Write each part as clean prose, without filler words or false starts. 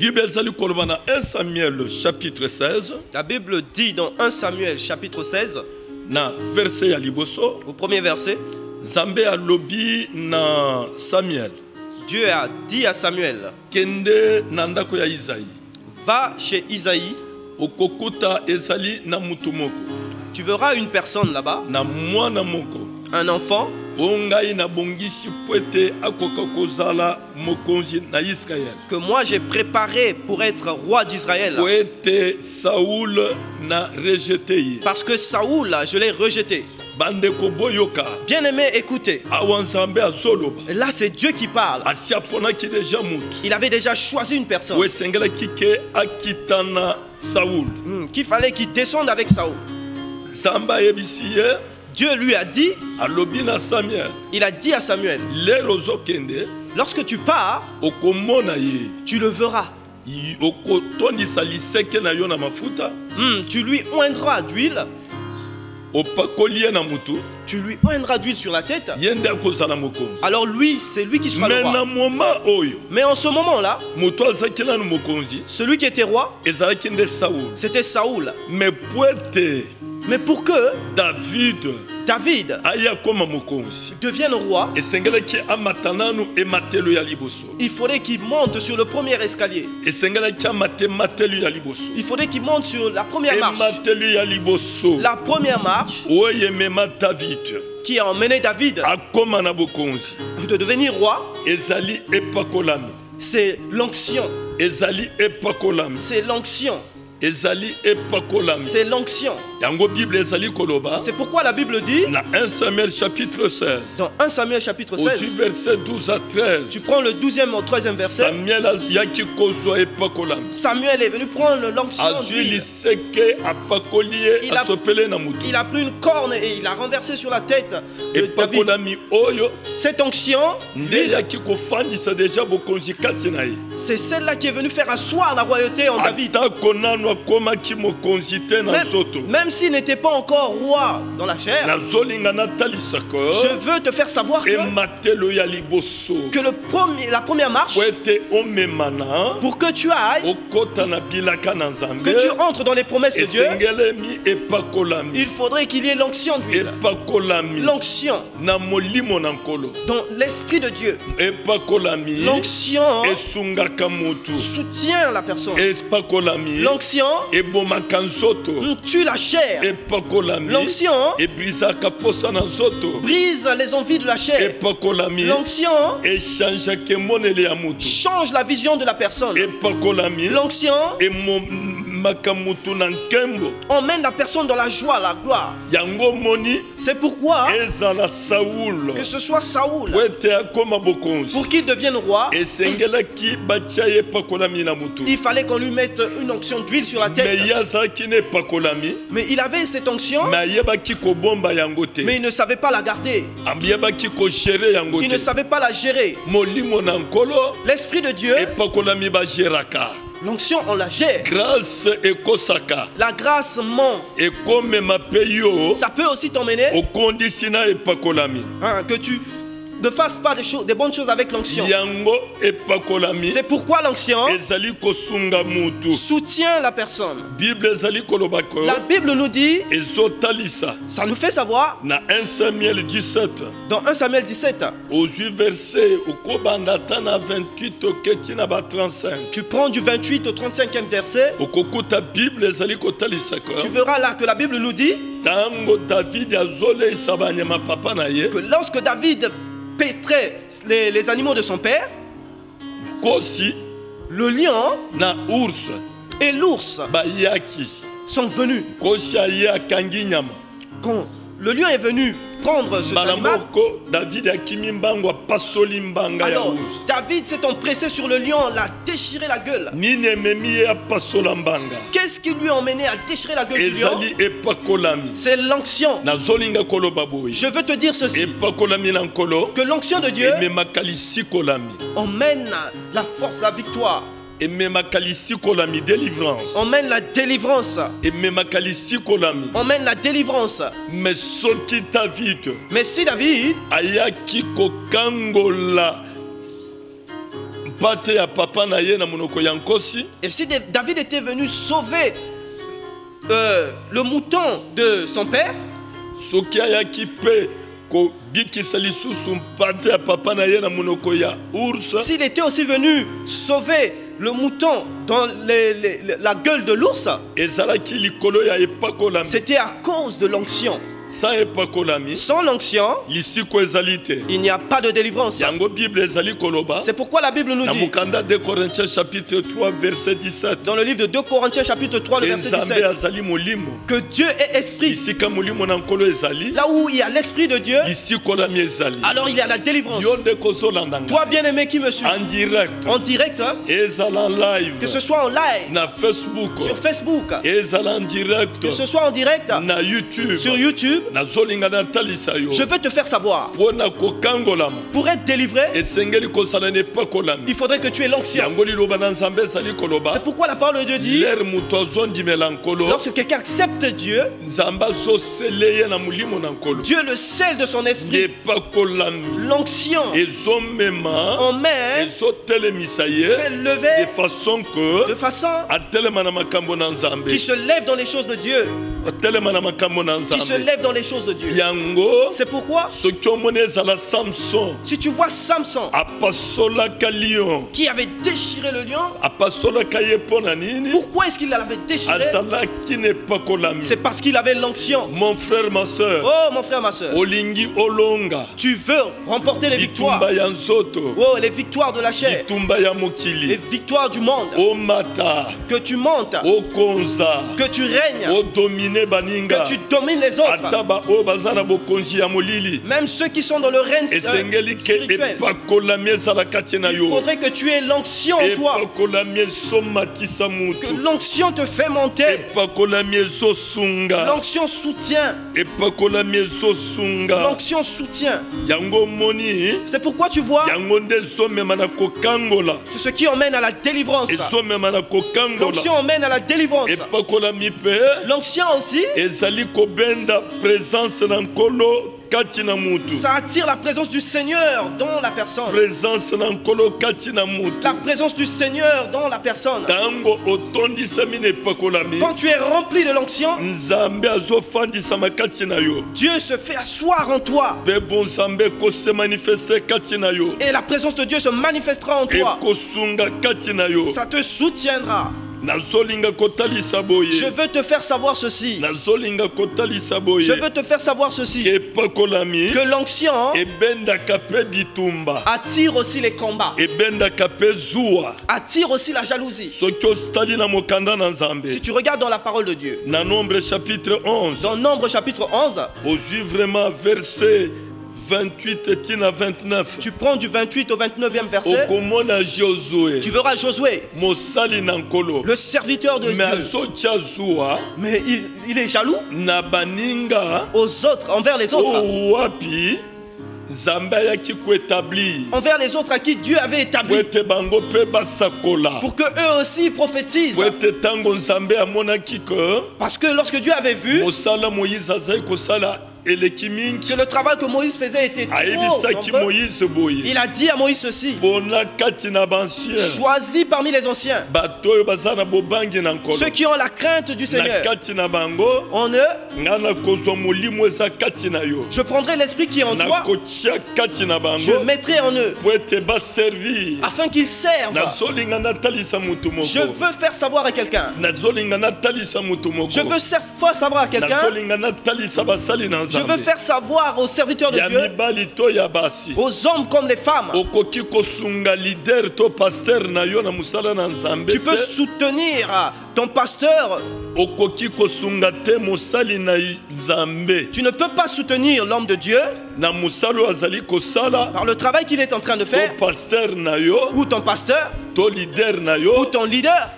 Bible ezali koloba na 1 Samuel chapitre 16. La Bible dit dans 1 Samuel chapitre 16, Na verset ya liboso. au premier verset, Nzambe alobi na Samuel. Dieu a dit à Samuel, Kende na ndako ya Isaïe. va chez Isaïe, Okokuta ezali na mutu moko. tu verras une personne là-bas, Na mwana moko. un enfant, Ongai na bongisi pwete akoka kozala mokonzi na Israël. que moi j'ai préparé pour être roi d'Israël. Pwete Saoul na rejeté ye. Parce que Saoul, je l'ai rejeté. Bande ko boyoka. Bien aimé, écoutez. Awa Nzambe azoloba. Là, c'est Dieu qui parle. Asia pona ki deja mutu. Il avait déjà choisi une personne We sengela kike akitana Saoul. qu'il fallait qu'il descende avec Saoul. Zamba yebisiye. Dieu lui a dit, Alobi na Samuel. il a dit à Samuel, Lero zokende. lorsque tu pars, Okomona ye. tu le verras. Okotondisa liseke na yo na mafuta. Tu lui oindras d'huile. Opakolie na mutu. Tu lui oindras d'huile sur la tête. Yende akozala mokonzi. Alors lui, c'est lui qui sera le Mais na roi. moment oyo. Mais en ce moment-là, Mutu azaki na mokonzi. celui qui était roi, Ezalaki nde Saoul. c'était Saoul. Mais poete Mais pour que David David aya koma mokonzi. devienne roi, Esengelaki amatananu ematelo ya liboso. il faudrait qu'il monte sur le premier escalier. Esengelaki amate matelo ya liboso. Il faudrait qu'il monte sur la première marche. Ematelo ya liboso. La première marche Oye mema David. qui a emmené David Akoma na bokonzi. de devenir roi, Ezali epakolami. c'est l'onction. Ezali epakolami. C'est l'onction. Ezali epakolami. C'est l'onction. Yango Bible ezali koloba. C'est pourquoi la Bible dit, Na 1 Samuel chapitre 16. dans 1 Samuel chapitre Au 16, verset 12 à 13. tu prends le 12e au 13e verset, Samuel yaki kozwa epakolami. Samuel est venu prendre l'onction Azui d'huile. liseke apakolie Il a- asopele na mutu. Il a pris une corne et il a renversé sur la tête de David. Epakolami oyo Cette onction, nde yaki kofandisa deja bokonzi kati na ye. c'est celle-là qui est venue faire asseoir la royauté en David. Atako nanu akomaki mokonzi te na nzoto. Même s'il n'était pas encore roi dans la chair, Nazolinga natalisaka je veux te faire savoir ematelo ya liboso. que la première marche, Po ete omemana pour que tu ailles, okota na bilaka na Nzambe. que tu entres dans les promesses de Dieu, Esengelemi epakolami. il faudrait qu'il y ait l'onction d'huile. Epakolami L'onction na molimo na nkolo. dans l'esprit de Dieu. Epakolami L'onction esungaka mutu. soutient la personne. Epakolami L'onction ebomaka nzoto. tue la chair. Epakolami L'onction ebrisaka posa na nzoto. brise les envies de la chair. Epakolami L'onction echangeaka emonele ya mutu. change la vision de la personne. Epakolami L'onction emomaka mutu na nkembo. emmène la personne dans la joie, la gloire. Yango moni C'est pourquoi ezala Saoul que ce soit Saoul, po ete akoma bokonzi. pour qu'il devienne roi, Esengelaki batia ye epakolami na mutu. il fallait qu'on lui mette une onction d'huile sur la Mais tête. ye azalaki na epakolami. Mais il avait cette onction, Mais ayebaki kobomba yango te. mais il ne savait pas la garder. Ayebaki kogere yango Il ne te. savait pas la gérer. Molimo na nkolo L'Esprit de Dieu, epakolami bageraka. l'onction, on la gère. Grâce ekosaka. La grâce ment. Ekomema pe yo Ça peut aussi t'emmener okondisi na epakolami. que tu ne fasses pas des bonnes choses avec l'onction. Yango epakolami C'est pourquoi l'onction ezali kosunga mutu. soutient la personne. Bible ezali kolobako La Bible nous dit, ezotalisa ça nous fait savoir, na 1 Samuel 17 dans 1 Samuel 17, ozwi verset okobanda ta na 28 oketi na ba 35 tu prends du 28 au 35e verset, okokuta Bible ezali kotalisaka tu verras là que la Bible nous dit tango David azoleisa banyama papa na ye que lorsque David pétrait les animaux de son père, kosi le lion na ours et l'ours bayaki sont venus. kosi aye akangi nyama Quand le lion est venu prendre cet mbala animal, moko David akimi mbango apasoli mbanga ya alors ours David s'est empressé sur le lion, l'a déchiré la gueule. nini ememi ye apasola mbanga Qu'est-ce qui lui a emmené à déchirer la gueule du lion? ezali epakolami C'est l'onction. nazolinga koloba boye Je veux te dire ceci, epakolami na nkolo que l'onction de Dieu ememaka lisikolami emmène la force, la victoire, ememaka lisikolami délivrance emmène la délivrance, ememaka lisikolami emmène la délivrance. mais soki David Mais si David ayaki kokangola mpate ya papa na ye na monoko ya nkosi. Et si David était venu sauver le mouton de son père, Soki ayaki pe ko bikisa lisusu mpate ya papa na ye na monoko ya ours. s'il était aussi venu sauver le mouton dans la gueule de l'ours, Ezalaki likolo ya epakolami. c'était à cause de l'onction. Sans epakolami, Sans l'onction, lisiko ezali te. il n'y a pas de délivrance. Yango Bible ezali koloba. C'est pourquoi la Bible nous Na dit, mukanda de Corinthiens chapitre 3 verset 17. dans le livre de 2 Corinthiens chapitre 3, le verset 17, azali molimo. que Dieu est esprit. Isika molimo na nkolo ezali. Là où il y a l'esprit de Dieu, Lisikolami ezali. alors il y a la délivrance. Yonde kozolandanga. Toi bien-aimé qui me suis, En direct. en direct, hein, Ezala en live. que ce soit en live, Na Facebook. sur Facebook, Ezala en direct. que ce soit en direct, Na YouTube. sur YouTube, Na zolinga na talisa yo. je veux te faire savoir, Pona kokangolama. pour être délivré, Esengeli kosala ne pakolami. il faudrait que tu aies l'onction. Yango liloba na nzambe ezali koloba. C'est pourquoi la parole de Dieu dit, L'air muto azondimela nkolo. lorsque quelqu'un accepte Dieu, Nzambe azosele ye na molimo na nkolo. Dieu le scelle de son esprit, Epakolami. l'onction Ezomema. emmène, Ezotelemisa ye. fait De lever façon que de façon atelema na makambo na nzambe. qui se lève dans les choses de Dieu, Atelema na makambo na qui se nzambe. lève dans les choses de Dieu. Yango C'est pourquoi, soki omoni ezala Samson si tu vois Samson apasolaka lion, qui avait déchiré le lion, apasolaka ye mpo na nini? pourquoi est-ce qu'il l'avait déchiré? Azalaki nepakolami. C'est parce qu'il avait l'onction. Mon frère, ma soeur, Oh mon frère, ma soeur, olingi olonga tu veux remporter les victoires. bitumba ya nzoto, Oh, les victoires de la chair, bitumba ya les mokili, victoires du monde. omata, Que tu montes, okonza, que tu règnes, odomine baninga, que tu domines les autres. ata baoyo baza na bokonzi ya molili. Même ceux qui sont dans le règne Esengeli ke spirituel. epakolami ezala kati na Il yo. faudrait que tu aies l'onction en toi. Epakolami ezomatisa Que mutu. l'onction te fait monter. Epakolami ezosunga. L'onction soutient. Epakolami ezosunga. L'onction soutient. Yango moni. C'est pourquoi tu vois, Yango nde ezomema na kokangola. c'est ce qui emmène à la délivrance. Ezomema na kokangola. L'onction emmène à la délivrance. Epakolami pe L'onction aussi, ezali kobenda présence na nkolo kati na mutu. ça attire la présence du Seigneur dans la personne. Présence na nkolo kati na mutu. La présence du Seigneur dans la personne. Tango otondisami na epakolami. Quand tu es rempli de l'onction, Nzambe azofandisama kati na yo. Dieu se fait asseoir en toi. Pe bon Nzambe kose manifeste kati na yo. Et la présence de Dieu se manifestera en toi. Ekosunga kati na yo. Ça te soutiendra. Nazolinga kotalisa boye. Je veux te faire savoir ceci. Nazolinga kotalisa boye. Je veux te faire savoir ceci. Epakolami. Que l'onction Ebendaka pe bitumba. attire aussi les combats. Ebendaka pe zuwa. Attire aussi la jalousie. Soki ostali na mokanda na Nzambe. Si tu regardes dans la parole de Dieu, Na Nombre chapitre 11. dans Nombre chapitre 11, Ozwi vraiment verset 28 tina 29. tu prends du 28 au 29e verset, Okomona Josué. tu verras Josué, Mosali na nkolo. le serviteur de Mais Dieu. azotia zuwa Mais il est jaloux na baninga aux autres, envers les autres. wapi Nzambe ayaki koétablir Envers les autres à qui Dieu avait po établi. ete bango mpe basakola Pour que eux aussi prophétisent. po ete ntango Nzambe amonaki ke Parce que lorsque Dieu avait vu mosala Moïse azali kosala eleki mingi, que le travail que Moïse faisait était trop ayebisaki nombreux, Moïse boye il a dit à Moïse ceci: mpona kati na bancien choisis parmi les anciens bato oyo baza na bobangi na nkolo ceux qui ont la crainte du na Seigneur. kati na bango En eux, nga nakozwa molimo eza kati na yo je prendrai l'esprit qui est en toi, nakotia kati na je bango mettrai en eux, po ete baservir. afin qu'ils servent. Nazolinga natalisa mutu Je moko. veux faire savoir à quelqu'un. Nazolinga natalisa mutu moko. Je veux faire savoir à quelqu'un. Nazolinga natalisa basali na Je veux Nzambe. faire savoir aux serviteurs de Ya Dieu, mibali to ya basi. aux hommes comme les femmes. Okoki kosunga leader to pasteur na yo na musala na Nzambe. Tu peux soutenir ton pasteur. Okoki kosunga te mosali na Nzambe. Tu ne peux pas soutenir l'homme de Dieu Na musalo azali kosala par le travail qu'il est en train de to faire, pasteur na yo. ou ton pasteur. to leader na yo ou ton leader,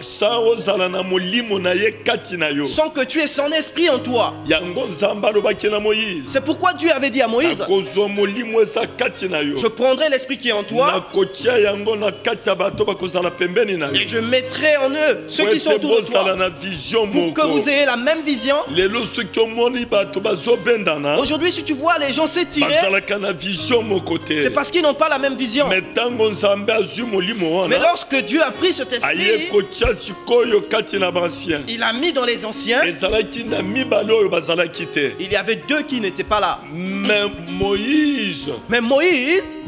sans ozala na molimo na ye kati na yo sans que tu aies son esprit en toi. yango nzambe alobaki na Moïse C'est pourquoi Dieu avait dit à Moïse, akozwa molimo eza kati na yo je prendrai l'esprit qui est en toi nakotia yango na kati ya bato bakozala pembeni na yo et je mettrai en eux ceux qui sont autour de toi na vision pour que moko vous ayez la même vision. lelo soki omoni bato bazobendana Aujourd'hui, si tu vois les gens s'étirer, bazalaka na vision moko te c'est parce qu'ils n'ont pas la même vision. mais ntango nzambe azwi molimo Mais wana lorsque Dieu a pris cet aye esprit, kotia sikoyo kati na bansien il a mis dans les anciens, ezalaki na mibale oyo bazalaki te il y avait deux qui n'étaient pas là. mais Moïse Mais Moïse,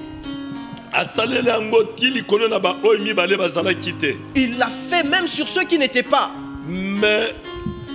asaleli yango ti likolo na baoyo mibale bazalaki te il l'a fait même sur ceux qui n'étaient pas. mais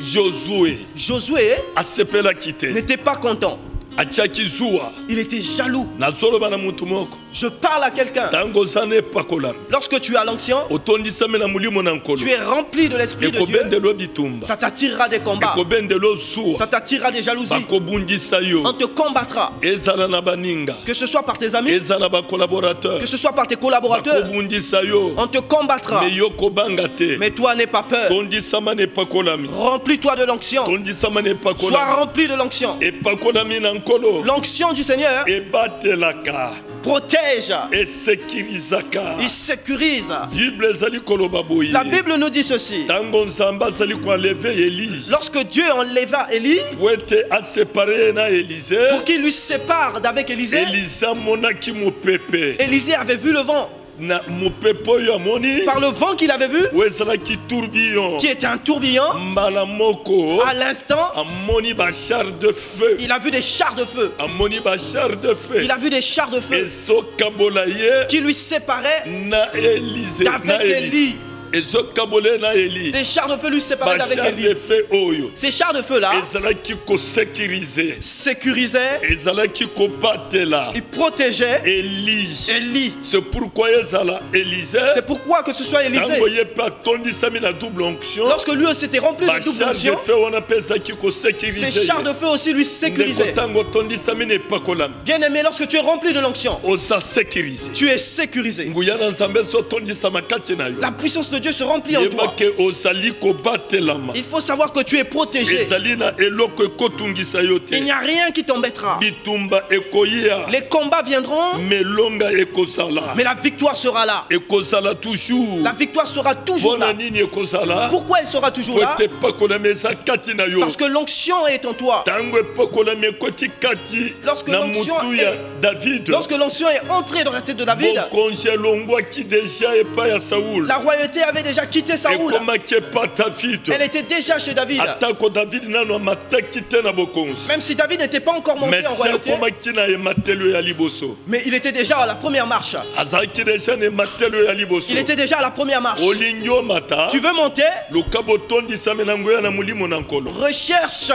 Josué Josué asepelaki te n'était pas content. atiaki zuwa Il était jaloux. nazoloba na mutu moko Je parle à quelqu'un. ntango oza na epakolami Lorsque tu as l'onction, otondisami na molimo na nkolo tu es rempli de l'esprit de Dieu. ekobendelo bitumba Ça t'attirera des combats. ekobendelo zuwa Ça t'attirera des jalousies. bakobundisa yo On te combattra. ezala na baninga Que ce soit par tes amis, ezala bakolaborateur que ce soit par tes collaborateurs, bakobundisa yo on te combattra. me yo kobanga te Mais toi, n'aie pas peur. tondisama na epakolami Remplis-toi de l'onction. tondisama na Sois epakolami rempli de l'onction. epakolami na nkolo L'onction du Seigneur ebatelaka protège. esekirizaka Il sécurise. bible ezali koloba boye La Bible nous dit ceci. ntango nzambe azali koenleve eli Lorsque Dieu enleva Élie po ete asepare ye na elize pour qu'il lui sépare d'avec Élisée, elize amonaki mopepe Élisée avait vu le vent. na mopepe oyo amoni Par le vent qu'il avait vu, oyo ezalaki tourbillon qui était un tourbillon, mbala moko à l'instant, amoni bachar de feu il a vu des chars de feu. amoni bachar de feu Il a vu des chars de feu ezokabola ye qui lui séparaient na elize na d'avec eli Élie. ezokabole na eli Les chars de feu lui séparaient d'avec bachar de Élie. feu oyo Ces chars de feu-là ezalaki kosekirize sécurisaient, ezalaki kobatela ils protégeaient eli Élie. c'est pourquoi ezala elize C'est pourquoi que ce soit Élisée, ntango ye mpe atondisami na double onction lorsque lui aussi était rempli de double bachar de onction, feu wana mpe ezalaki ces kosekirize chars de feu aussi lui ndeko sécurisaient. ntango otondisami na epakolami Bien aimé, lorsque tu es rempli de l'onction, oza sécurise tu es sécurisé. nguya na nzambe ezotondisama kati na yo La puissance de Dieu se remplit en toi. yeba ke ozali kobatelama Il faut savoir que tu es protégé. ezali na eloko ekotungisa yo te Il n'y a rien qui t'embêtera. bitumba ekoya Les combats viendront, melonga ekozala mais la victoire sera là. ekozala toujours La victoire sera toujours mpona là. nini ekozala Pourquoi elle sera toujours po là? ete epakolami eza kati na yo Parce que l'onction est en toi. ntango epakolami ekoti kati Lorsque na l'onction mutu ya est- david Lorsque l'onction est entrée dans la tête de David, mokonzi elongwaki deja epai ya saul la royauté avait déjà quitté Saoul. ekomaki epa david Elle était déjà chez David. atako david nano amataki te na bokonzi Même si David n'était pas encore monté mais en se royauté, akomaki na ematelo ya liboso mais il était déjà à la première marche. azalaki deja na ematelo ya liboso Il était déjà à la première marche. olingi omata Tu veux monter? luka botondisami na ngoya na molimo na nkolo Recherche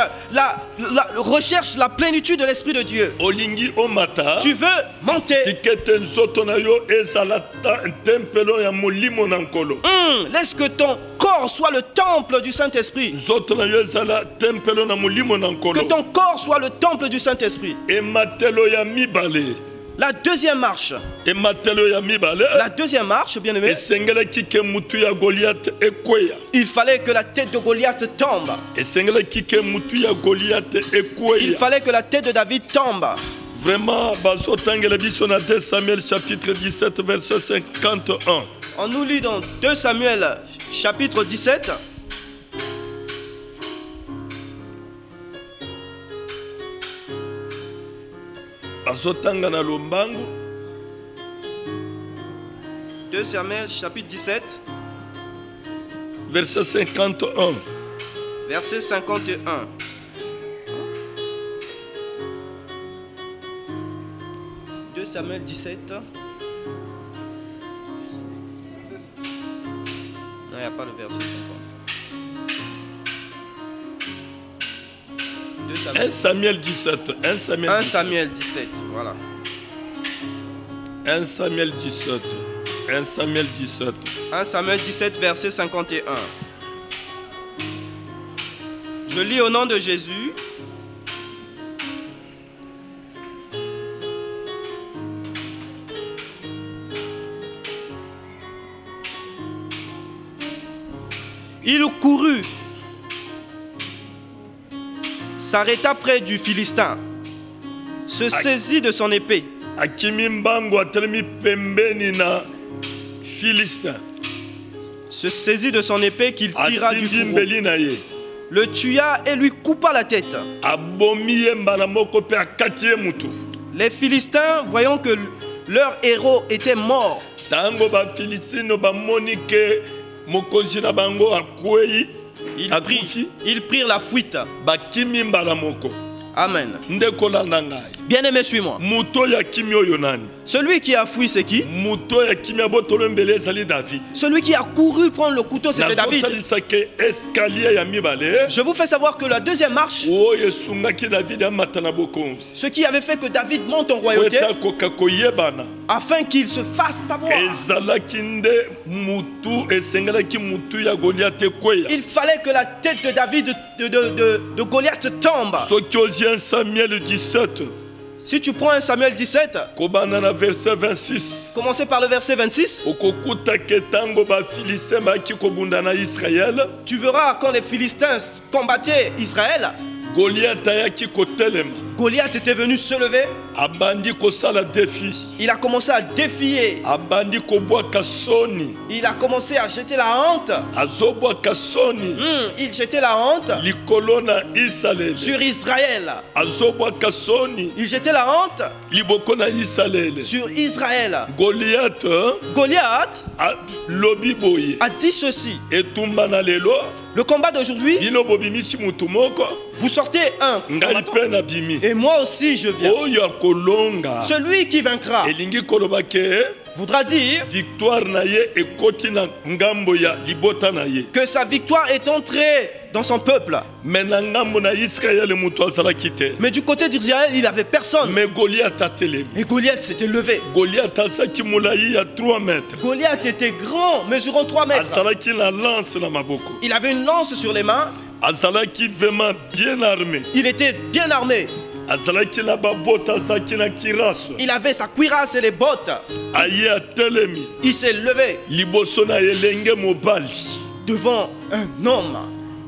recherche la plénitude de l'Esprit de Dieu. olingi omata Tu veux monter? tika ete nzoto na yo ezala tempelo ya molimo na nkolo Laisse que ton corps soit le temple du Saint-Esprit. nzoto na yo ezala tempelo na molimo na Que nkolo ton corps soit le temple du Saint-Esprit. ematelo ya mibale La deuxième marche. ematelo ya mibale La deuxième marche, bien aimé. esengelaki ke mutu ya goliath ekweya Il fallait que la tête de Goliath tombe. esengelaki ke mutu ya goliath Il ekweya fallait que la tête de David tombe. vraiment bazotangela biso na 2 Samuel chapitre 17 verset 51 On nous lit dans 2 Samuel chapitre 17. bazotanga na lombangu 2 Samuel chapitre 17, verset 51 verset 51. Samuel 17. Non, il n'y a pas le verset 50. 2 Samuel. 1 Samuel 17 1 Samuel 1 17 Samuel 17, voilà. 1 Samuel 17 1 Samuel 17 1 Samuel 17, verset 51. Je lis au nom de Jésus. Il courut, s'arrêta près du Philistin, se saisit de son épée. akimi mbangu atelemi pembeni na Philistin. Se saisit de son épée qu'il tira du Asimbi fourreau. mbeli na ye. Le tua et lui coupa la tête. Abomi ye mbala moko pe akati ye mutu. Les Philistins, voyant que leur héros était mort, Tango ba Philistino ba monike mokonzi na bango akwei akufi ils prirent la fuite. bakimi mbala moko. Amen. Ndeko landa ngai. Bien-aimé, suis-moi. Muto ya kimi oyo nani? Celui qui a fui, c'est qui? Muto ya kimi abotolo mbele ezali David. Celui qui a couru prendre le couteau, c'était David. Nazotalisake escalier ya mibale. Je vous fais savoir que la deuxième marche, Oyo esungaki David amata na bokonzi. ce qui avait fait que David monte en royauté, Kweta koka koyebana. afin qu'il se fasse savoir. Ezalaki nde mutu esengelaki mutu ya Goliath ekweya. Il fallait que la tête de David, de Goliath tombe. Soki ozia Samuel 17. Si tu prends un Samuel 17, Kobana na verset 26. commencez par le verset 26, Okokuta ketango ba Philistin baki kobunda na Israël. tu verras quand les Philistins combattaient Israël, Goliath ayaki kotelema. Goliath était venu se lever, Abandi kosala défi. il a commencé à défier, Abandi kobwaka soni. il a commencé à jeter la honte. Azobwaka soni. Il jetait la honte Likolo na Israël. sur Israël. Azobwaka soni. Il jetait la honte Liboko na Israël. sur Israël. Goliath Goliath lobi boye. a dit ceci. Etumba na lelo. Le combat d'aujourd'hui, Bino bobimisi mutu moko. vous sortez un Ngai combattant, pe na bimi. et moi aussi je viens. Oyo akolonga. Celui qui vaincra Elingi koloba ke voudra dire victoire na ye ekoti na ngambo ya libota na ye. que sa victoire est entrée dans son peuple. Mais na ngambo na Israël mutu azalaki te. Mais du côté d'Israël, il n'avait personne. Mais Goliath atelemi. Et Goliath s'était levé. Goliath azalaki molai ya 3 mètres. Goliath était grand, mesurant 3 mètres. Azalaki na lance na maboko. Il avait une lance sur les mains. Azalaki vraiment bien armé. Il était bien armé. Azalaki na babota azalaki na kiraso. Il avait sa cuirasse et les bottes. Aye atelemi. Il s'est levé Liboso na elenge mobali. devant un homme,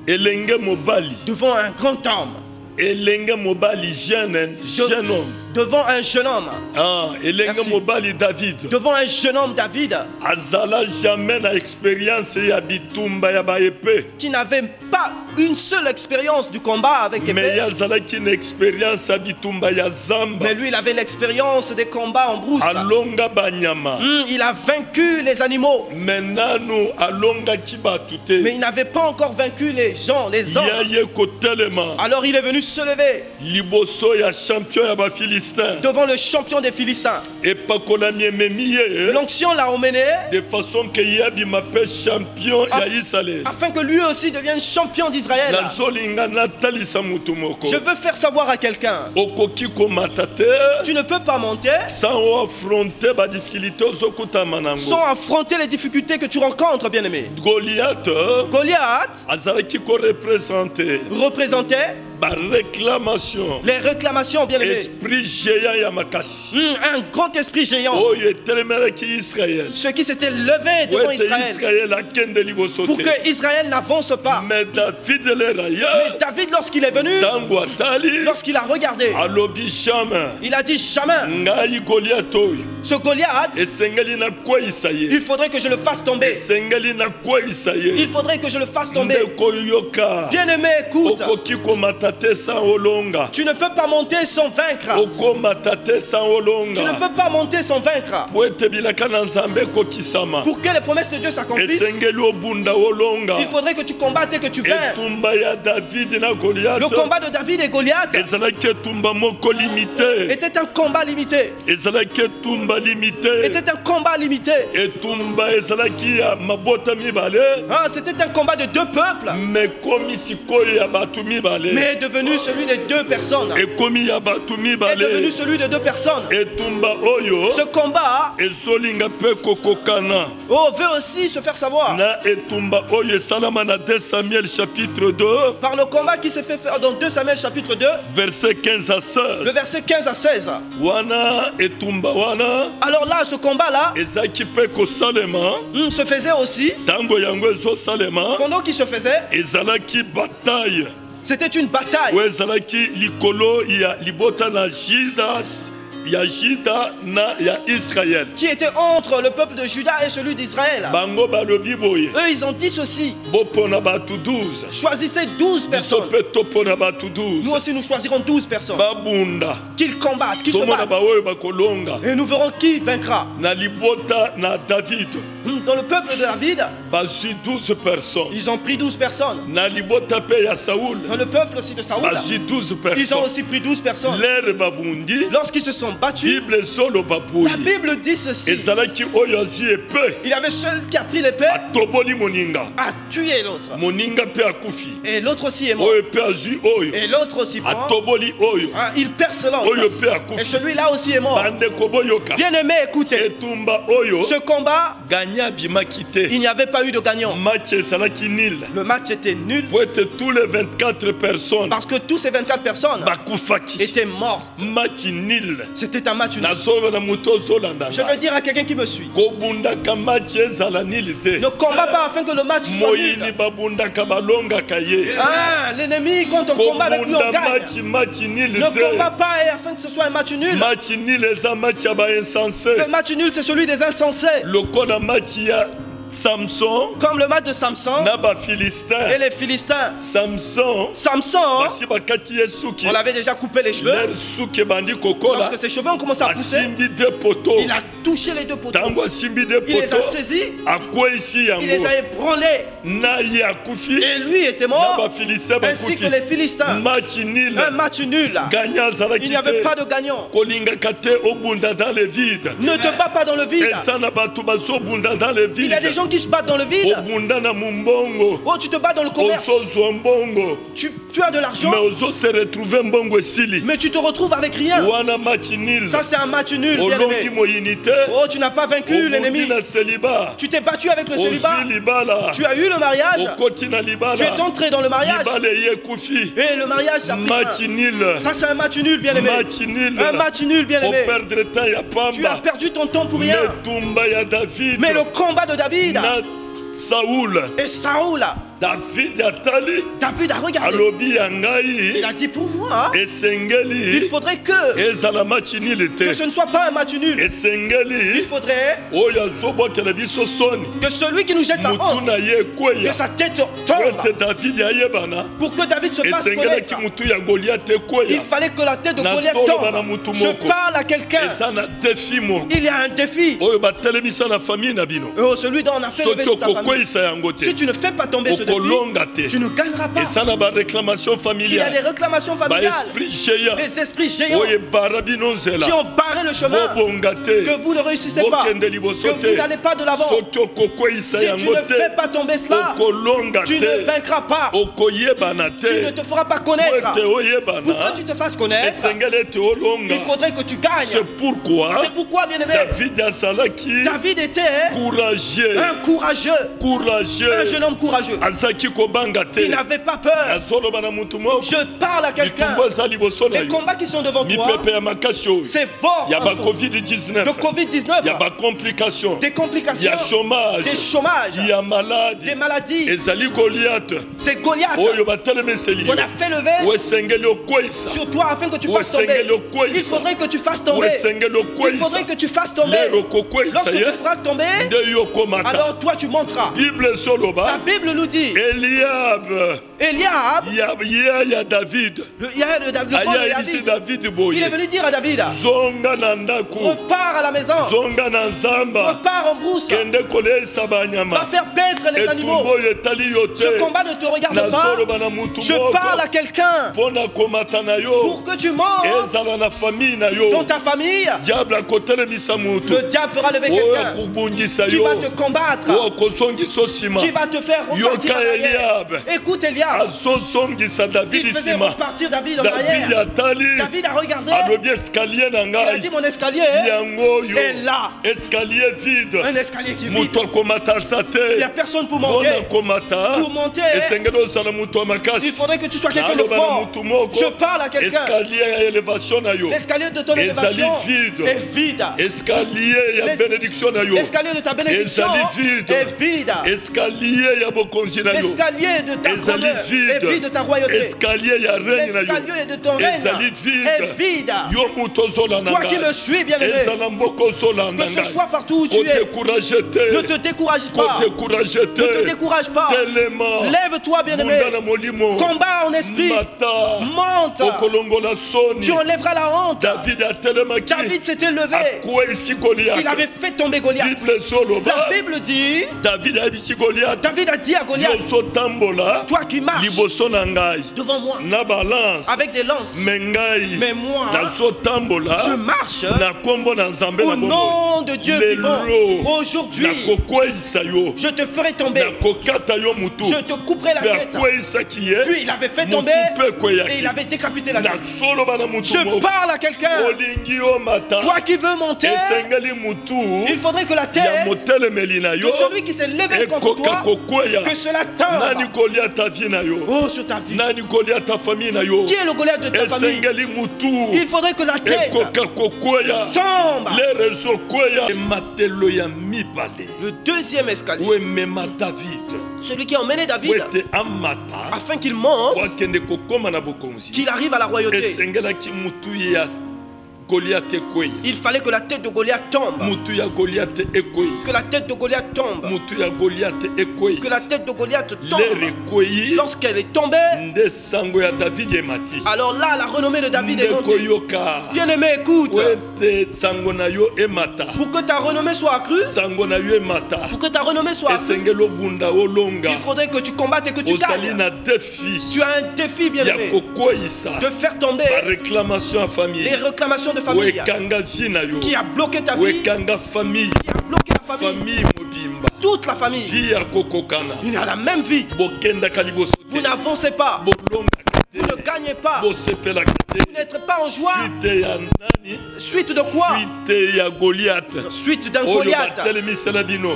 Elenge mobali. devant un grand homme, Elenge mobali jeune homme. devant un jeune homme, Ah, elenge Merci. mobali David. devant un jeune homme David Azala jamais na expérience ya bitumba ya baepe. qui n'avait pas une seule expérience du combat avec Mais épée. yazalaki une expérience ya bitumba ya zamba. Mais lui, il avait l'expérience des combats en brousse. Alonga banyama. Il a vaincu les animaux. Menanu alonga kibatute. Mais il n'avait pas encore vaincu les gens, les hommes. Yaye kotelema. Alors il est venu se lever Liboso ya champion ya ba Philistin. devant le champion des Philistins. Et pas kolami ememiye. L'onction l'a emmené De façon que yabi m'appelle champion ya Israël. afin que lui aussi devienne champion d'Israël. Nazolinga natalisa mutu moko. Je veux faire savoir à quelqu'un, Okoki komata te. tu ne peux pas monter Sans affronter ba difficulté ozokutama nango. sans affronter les difficultés que tu rencontres, bien-aimé. Goliath Goliath azalaki ko représenter représentait ba réclamation. les réclamations, bien-aimé. Esprit géant ya makasi. Un grand esprit géant, Oyo etelemelaki Israël. ceux qui s'étaient levés devant Wete Israël Israël akende liboso pour te. que Israël n'avance pas. Mais David le Mais raya. David, lorsqu'il est venu, Tango atali. lorsqu'il a regardé, Alobi jamais. il a dit jamais, Ngai Goliath oyo. ce Goliath, Esengeli na kweyisa ye. il faudrait que je le fasse tomber. Esengeli na kweyisa ye. Il faudrait que je le fasse tomber. Ndeko yoka. Bien-aimé, écoute, Okoki komata te sans olonga. tu ne peux pas monter sans vaincre. Okomata te sans Tu ne olonga. peux pas monter sans vaincre. Po ete bilaka na nzambe ekokisama. Pour que les promesses de Dieu s'accomplissent, Esengeli obunda olonga. il faudrait que tu combattes et que tu vainques. Etumba ya David na Goliath. Le combat de David et Goliath ezalaki etumba moko limité. était un combat limité. ezalaki etumba limité. Était un combat limité. etumba ezalaki ya mabota mibale. Ah, c'était un combat de deux peuples, me komi sikoyo ya bato mibale. mais est devenu celui de deux personnes. ekomi ya bato Est devenu mibale. celui de deux personnes. etumba oyo Ce combat ezolinga mpe kokokana veut aussi se faire savoir na etumba oyo esalama na 2 Samuel chapitre 2 par le combat qui s'est fait faire dans 2 Samuel chapitre 2, verset 15 à 16. le verset 15 à 16. wana etumba wana Alors là, ce combat-là ezalaki mpe kosalema se faisait aussi. ntango yango ezosalema Pendant qu'il se faisait, ezalaki bataille c'était une bataille oyo ezalaki likolo ya libota na Juda na ya Israël qui était entre le peuple de Juda et celui d'Israël. bango balobi boye Eux, ils ont dit ceci. bopona batu 12 Choisissez 12 biso personnes. mpe topona batu Nous 12 aussi, nous choisirons 12 personnes. babunda Qu'ils combattent, qu'ils se tomona battent. baoyo bakolonga Et nous verrons qui vaincra. na libota na David Dans le peuple de David, bazwi 12 personnes ils ont pris 12 personnes. na libota mpe ya Saoul Dans le peuple aussi de Saoul, bazwi 12 ils ont personnes aussi pris 12 personnes. lere babundi Lorsqu'ils se sont battus, bible ezoloba la boye Bible dit ceci. ezalaki oyo azwi epe Il y avait celui qui a pris l'épée, atoboli moninga a tué l'autre. moninga mpe akufi Et l'autre aussi est mort. oyo mpe azwi oyo Et l'autre aussi prend. atoboli oyo Hein, il perce l'autre. oyo mpe Et akufi celui-là aussi est mort. bandeko boyoka Bien aimé, écoutez. etumba oyo Ce combat, gagné abimaki il te n'y avait pas eu de gagnant. match ezalaki nil Le match était nul po ete tous les 24 personnes parce que tous ces 24 personnes bakufaki étaient mortes. match nil C'était un match nul. nazoloba na moto ozolanda Je veux dire à quelqu'un qui me suit, kobundaka match ezala nil te ne combat pas afin que le match soit moyini nul. babundaka balongaka ye Ah, l'ennemi, quand on combat avec lui, on kobunda gagne. match nil Ne combat te pas afin que ce soit un match nul. match nil eza match ya bainsensé Le match nul, c'est celui des insensés. lokola match ya Samson Comme le match de Samson na et bafilistin les Philistins. Samson Samson, basi bakati ye suki on l'avait déjà coupé les cheveux. ler suki ebandi kokola Lorsque ses cheveux ont commencé à pousser, asimbi de poto il a touché les deux poteaux. ntango asimbi de Il les a poto saisis, akweyisi il les yango a ébranlés. na ye akufi Et lui était na mort, bafilistin ainsi que bakufi les Philistins. match nil Un match nul. gagna Il azalaki n'y avait pas te de gagnant. kolingaka te obunda dans le vide Ne te bats pas dans le vide. eza na bato bazobunda dans le Il y a des vide gens qui se battent dans le vide. obunda na mumbongo Oh, tu te bats dans le commerce. ozozwa mbongo Tu as de l'argent, mais ozose retrouve mbongo esili mais tu te retrouves avec rien. wana match nil Ça, c'est un match nul, bien olongi aimé. moyini te Oh, tu n'as pas vaincu obundi l'ennemi. na seliba Tu t'es battu avec le célibat. ozwi libala Tu as eu le mariage. okoti na Tu es libala entré dans le mariage. libala eye ekufi Et le mariage, ça a pris match fin. nil Ça, c'est un match nul, bien aimé. match nil Un match nul, bien aimé. operdre temps ya Tu as pamba perdu ton temps pour rien. metumba ya david Mais le combat de David na saoul et Saoul, david atali David a regardé. alobi ya Il ngai a dit pour moi, il esengeli faudrait que ezala match nil te ce ne soit pas un match nul. Il esengeli faudrait oyo azobwakela biso soni que celui qui nous jette la mutu honte, na ye que ekweya sa tête po tombe. ete david ayebana Pour que David se fasse esengelaki connaître, mutu ya goliath il ekweya fallait que la tête de Goliath Nazoloba na tombe. mutu Je moko. parle à quelqu'un. eza na defi moko Il y a un défi. oyo batelemisa na famille na bino Oh, celui dont on a fait lever soki toute ta famille. okokweyisa yango te Si tu ne fais pas tomber ce défi, okolonga te tu ne gagneras pas. eza na baréclamation Il y a des familiale réclamations familiales, baesprit géant des esprits géants oyo ebara bino nzela qui ont barré le chemin, bobonga te que vous ne réussissez pas, bokende que liboso vous te n'allez pas de l'avant. soki okokweyisa Si tu yango ne fais te pas tomber cela, okolonga tu ne te vaincras pas. okoyebana Tu ne te te feras pas po connaître. ete Pour que oyebana tu te fasses connaître, esengeli ete olonga il faudrait que tu gagnes. c'est pourquoi C'est pourquoi, bien aimé, david azalaki David était courageux un courageux, un jeune homme courageux. azalaki kobanga te Il n'avait pas peur. azoloba na mutu moko Je parle à quelqu'un. litumbu eza liboso na Les yo combats qui sont devant toi, mipepe ya makasi oyo c'est fort. ya en toi. bacovid-19 De Covid-19, ya bacomplication des complications, ya chômage des chômages, ya maladi des maladies. ezali goliath C'est Goliath oyo batelemeseli qu'on a fait lever o esengeli okweyisa sur toi afin que tu o fasses tomber. esengeli okweyisa Il faudrait que tu fasses o tomber. esengeli Il okweyisa faudrait que tu fasses tomber. lero okokweyisa Lorsque tu ye feras tomber, nde yo okomata alors toi tu monteras. bible La ezoloba Bible nous dit, eliab Eliab, ya david il y a le père de ayayebisi David, david boye il est venu dire à David, zonga na ndako repars à la maison, zonga na nzamba repars en brousse, kende koleisa va banyama faire paître les animaux. etumbu oyo etali yo te Ce combat ne te regarde pas. nazoloba na mutu Je moko parle à quelqu'un mpo na komata na yo pour que tu montes ezala na famille na yo dans ta famille. diable akotelemisa mutu Le diable fera lever oyo quelqu'un akobungisa qui yo va te combattre, oyo akozongisa nsima qui va te faire yo repartir Eliab. Écoute Eliab. Azozongisa David Il faisait isima. repartir David en David arrière. atali. David a regardé. Alobi escalier na Il a ngai. dit mon escalier Yango yo. est là. Escalier vide. Un escalier qui est vide. Muto komata Il sate. n'y a personne pour Mona monter. komata. Pour monter, Esengelo sala muto makasi. il faudrait que tu sois quelqu'un de fort. Je parle à quelqu'un. Escalier ya élévation na yo. L'escalier de ton Ezali élévation vide. est vide. Escalier ya bénédiction na yo. L'escalier de ta bénédiction Ezali vide. est vide. Escalier ya bokonzi na yo. L'escalier de ta Ezali grandeur vide. est vide de ta royauté. Escalier ya règne na yo. L'escalier de ton règne Ezali vide. est vide. Yo muto zola na Toi qui me suis, bien-aimé, Ezala mboko zola na que ce soit partout où tu es, ne te décourage pas. Ne te décourage pas. Lève-toi, bien-aimé. Combat en esprit. Monte. Tu enlèveras la honte. David s'était levé. Il avait fait tomber Goliath. La Bible dit, David a dit à Goliath, toi qui marches devant moi avec des lances, mais moi, je marche au nom de Dieu vivant. Aujourd'hui, je te ferai tomber. Je te couperai la tête. Puis il avait fait tomber et il avait décapité la tête. Je parle à quelqu'un. Toi qui veux monter, il faudrait que la tête de celui qui s'est levé contre toi, que cela tombe. Oh, sur ta vie. Qui est le Goliath de ta famille? Il faudrait que la tête tombe. Le deuxième escalier, celui qui a emmené David afin qu'il monte, qu'il arrive à la royauté. Il fallait que la tête de Goliath tombe. Que la tête de Goliath tombe. Que la tête de Goliath tombe. Lorsqu'elle est tombée, alors là, la renommée de David est montée. Bien aimé, écoute. Pour que ta renommée soit accrue, pour que ta renommée soit accrue, il faudrait que tu combattes et que tu gagnes. Tu as un défi, bien aimé, de faire tomber les réclamations de famille qui a bloqué ta vie, qui a bloqué la famille, toute la famille. Il a la même vie. Vous n'avancez pas. Vous ne gagnez pas. Vous n'êtes pas en joie. Suite de quoi? Suite d'un Goliath.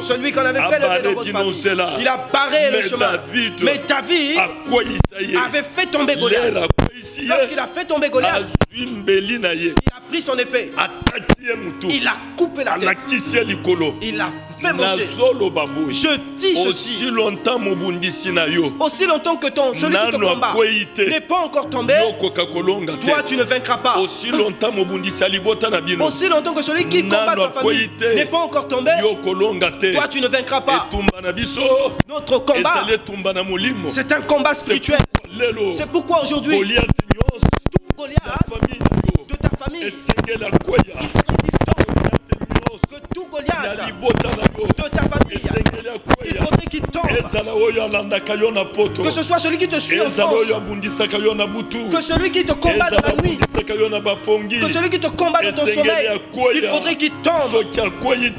Celui qu'on avait fait lever dans votre famille. Il a barré le chemin. Mais David avait fait tomber Goliath. Lorsqu'il a fait tomber Goliath, il a pris son épée. Il a coupé la tête. Il a fait monter. Je dis ceci. Aussi longtemps que celui qui te combat n'est pas encore tombé, toi tu ne vaincras pas. Aussi longtemps que celui qui combat ta famille n'est pas encore tombé, toi tu ne vaincras pas. Notre combat, c'est un combat spirituel. C'est pourquoi aujourd'hui, tout Goliath de ta famille, que tout Goliath de ta famille, il faudrait qu'il tombe. Que ce soit celui qui te suit en France, que celui qui te combat dans la nuit, que celui qui te combat dans ton sommeil, il faudrait qu'il tombe.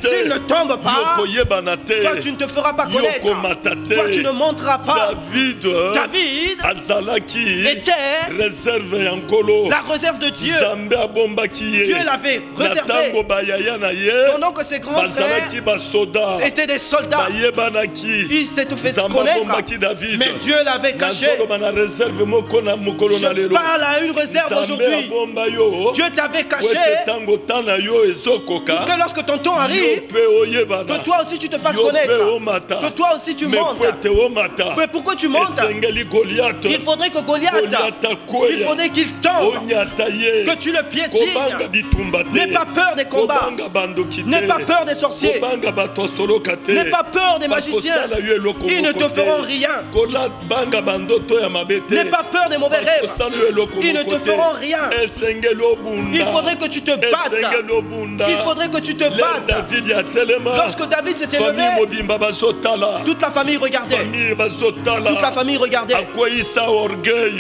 S'il ne tombe pas, toi tu ne te feras pas connaître. Toi tu ne monteras pas. David était la réserve de Dieu. Dieu l'avait réservé pendant que ses grands frères étaient des soldats. Il s'est fait connaître, mais Dieu l'avait caché. Je parle à une réserve aujourd'hui. Dieu t'avait caché pour que lorsque ton temps arrive, que toi aussi tu te fasses connaître, que toi aussi tu montes. Mais pourquoi tu montes? Il faudrait que Goliath, il faudrait qu'il tombe, que tu le piétines. N'aie pas peur des combats, n'aie pas peur des sorciers, n'aie pas peur des magiciens. Ils ne te feront rien. N'aie pas peur des mauvais rêves. Ils ne te feront rien. Il faudrait que tu te battes. Il faudrait que tu te battes. Lorsque David s'était levé, toute la famille regardait. Toute la famille regardait.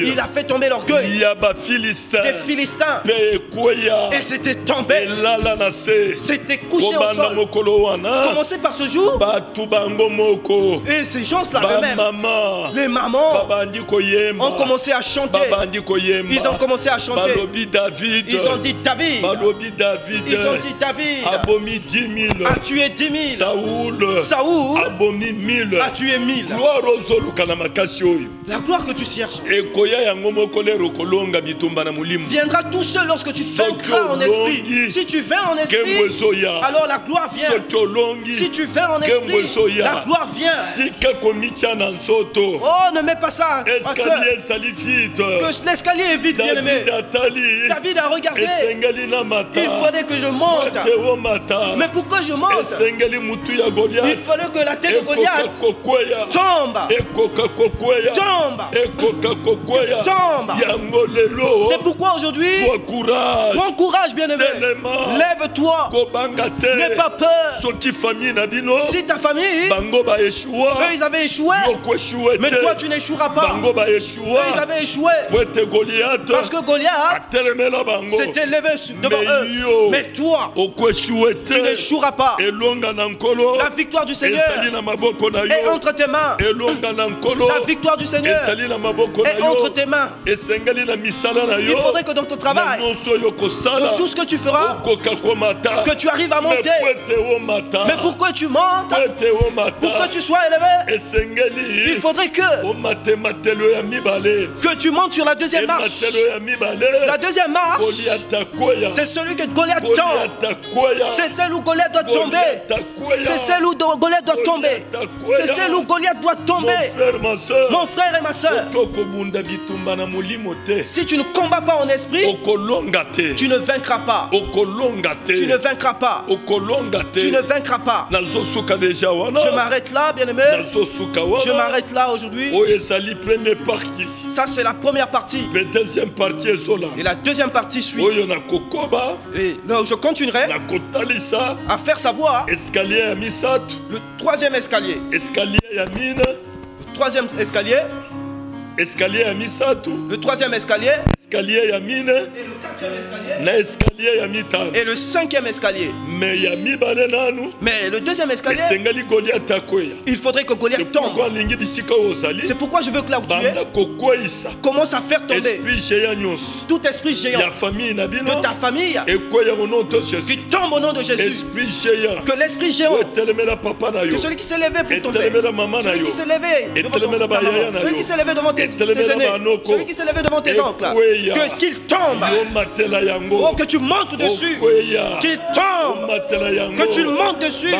Il a fait tomber l'orgueil des Philistins. Et c'était tombé. C'était couché au sol. Commencez par ce jour. Et ces gens-là eux-mêmes. Les mamans ont commencé à chanter. Ils ont commencé à chanter. Ils ont dit David. Ils ont dit David a tué 10 000. Saoul a tué 1000. La gloire que tu cherches viendra tout seul lorsque tu vaincras en esprit. Si tu vains en esprit, alors la gloire vient. Si tu vains en esprit, la gloire vient. Oh, ne mets pas ça à cœur. Que l'escalier est vide, bien-aimé. David a regardé. Il fallait que je monte. Mais pourquoi je monte? Il fallait que la tête de Goliath tombe. C'est pourquoi aujourd'hui, prends courage, bien-aimé. Lève-toi. N'aie pas peur. Si ta famille, eux, ils avaient échoué, mais toi, tu n'échoueras pas. Eux, ils avaient échoué. Parce que Goliath s'était levé devant eux. Mais toi, tu n'échoueras pas. La victoire du Seigneur est entre tes mains. La victoire du Seigneur est entre tes mains. Il faudrait que dans ton travail, dans tout ce que tu feras, que tu arrives à monter. Mais pourquoi tu montes? Pour que tu sois élevé, il faudrait que tu montes sur la deuxième marche. La deuxième marche, c'est celui que Goliath tombe. C'est celle où Goliath doit tomber. C'est celle où Goliath doit tomber. C'est celle où Goliath doit tomber. Mon frère et ma soeur, si tu ne combats pas en esprit, tu ne vaincras pas. Tu ne vaincras pas. Tu ne vaincras pas. Je m'arrête là, bien-aimé. Je m'arrête là aujourd'hui. Ça, c'est la première partie. Et la deuxième partie suit. Et non, je continuerai à faire savoir le troisième escalier. Le troisième escalier. Le troisième escalier. Et le quatrième escalier. Et le cinquième escalier. Mais le deuxième escalier, il faudrait que Goliath tombe. C'est pourquoi je veux que là où tu es, commence à faire tomber tout esprit géant de ta famille qui tombe au nom de Jésus. Que l'esprit géant, que celui qui s'est levé pour ton père, celui qui s'est levé devant ton père, celui qui s'est levé devant tes aînés, celui qui s'est levé devant tes oncles, qu'il tombe. Oh, que tu montes dessus. Qu'il tombe. Que tu montes dessus.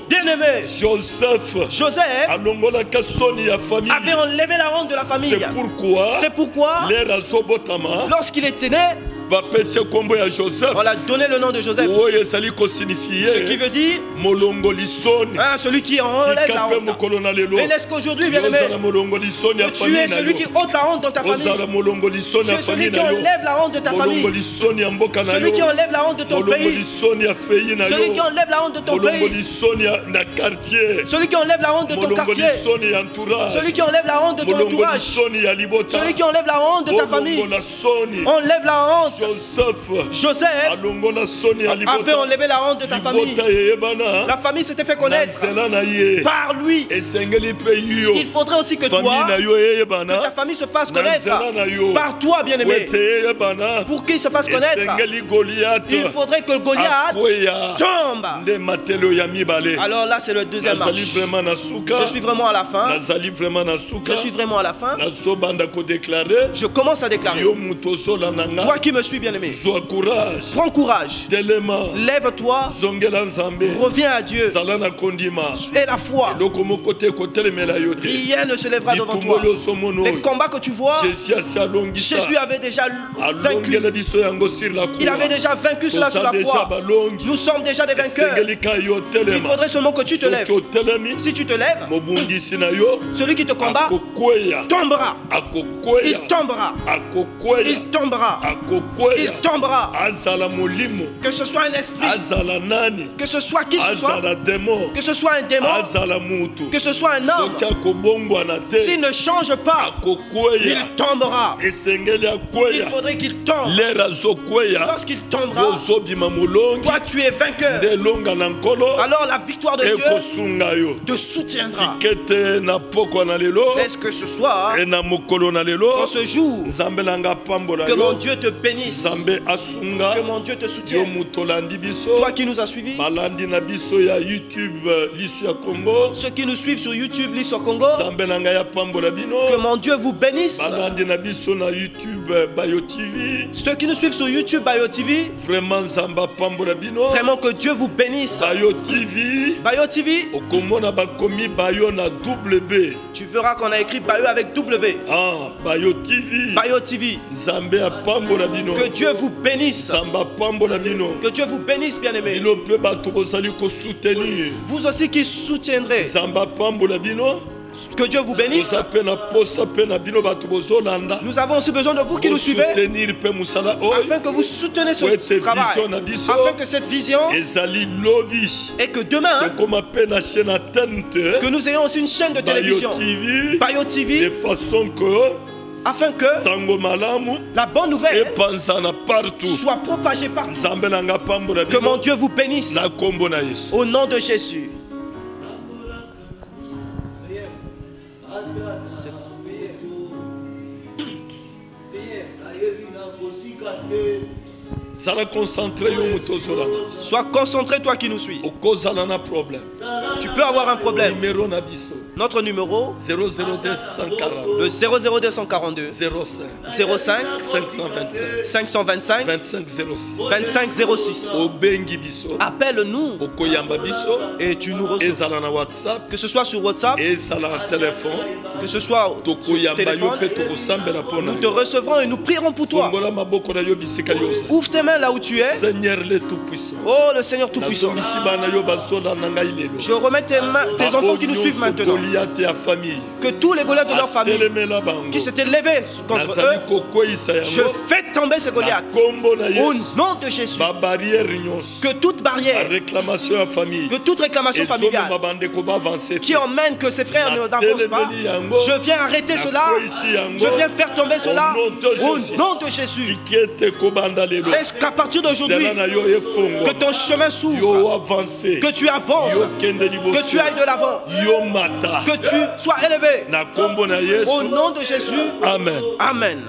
Bien-aimé, Joseph avait enlevé la honte de la famille. C'est pourquoi lorsqu'il était né, on a donné le nom de Joseph. Ce qui veut dire celui qui enlève la honte. Mais laisse qu'aujourd'hui, bien-aimé, tu es celui qui ôte la honte dans ta famille. Tu es celui qui enlève la honte de ta famille. Celui qui enlève la honte de ton pays. Celui qui enlève la honte de ton pays. Celui qui enlève la honte de ton quartier. Celui qui enlève la honte de ton entourage. Celui qui enlève la honte de ta famille. Enlève la honte. Joseph avait enlevé la honte de ta famille. La famille s'était fait connaître par lui. Il faudrait aussi que toi, que ta famille se fasse connaître par toi, bien-aimé. Pour qu'il se fasse connaître, il faudrait que Goliath tombe. Alors là, c'est le deuxième marche. Je suis vraiment à la fin. Je suis vraiment à la fin. Je commence à déclarer. Toi qui me suis, bien-aimé, prends courage. Lève-toi. Reviens à Dieu. Et la foi. Rien ne se lèvera devant toi. Les combats que tu vois, Jésus avait déjà vaincu. Il avait déjà vaincu cela sur la croix. Nous sommes déjà des vainqueurs. Il faudrait seulement que tu te lèves. Si tu te lèves, celui qui te combat tombera. Il tombera. Il tombera. il tombera. Que ce soit un esprit, que ce soit qui ce soit, que ce soit un démon, que ce soit un homme, s'il ne change pas, il tombera. Il faudrait qu'il tombe. Lorsqu'il tombera, toi tu es vainqueur. Alors la victoire de Dieu te soutiendra. Est-ce que ce soir, en ce jour, que mon Dieu te bénisse, que mon Dieu te soutienne. Toi qui nous as suivis, ceux qui nous suivent sur YouTube, Lisso Congo, que mon Dieu vous bénisse. Ceux qui nous suivent sur YouTube, Bayo TV, vraiment que Dieu vous bénisse. Bayo TV, tu verras qu'on a écrit Bayo avec double B. Bayo TV. Que Dieu vous bénisse. Que Dieu vous bénisse, bien-aimés. Vous aussi qui soutiendrez. Que Dieu vous bénisse. Nous avons aussi besoin de vous qui nous suivez, afin que vous souteniez ce travail, afin que cette vision, et que demain, que nous ayons aussi une chaîne de télévision, Bayo TV, de façon que, afin que la bonne nouvelle soit propagée partout. Que mon Dieu vous bénisse au nom de Jésus. Sois concentré, toi qui nous suis. Tu peux avoir un problème. Notre numéro, le 00242 05 525 2506. Appelle-nous et tu nous reçois. Que ce soit sur WhatsApp, que ce soit sur téléphone, nous te recevrons et nous prierons pour toi. Ouvre tes mains là où tu es. Seigneur le Tout-Puissant. Oh, le Seigneur Tout-Puissant. Je remets tes enfants qui nous suivent maintenant. Que tous les Goliaths de leur famille qui s'étaient levés contre eux, je fais tomber ces Goliaths. Au nom de Jésus. Que toute barrière, que toute réclamation familiale qui emmène que ses frères n'avancent pas, je viens arrêter cela. Je viens faire tomber cela. Au nom de Jésus. Est-ce qu'à partir d'aujourd'hui, que ton chemin s'ouvre, que tu avances, que tu ailles de l'avant, que tu sois élevé. Au nom de Jésus. Amen. Amen.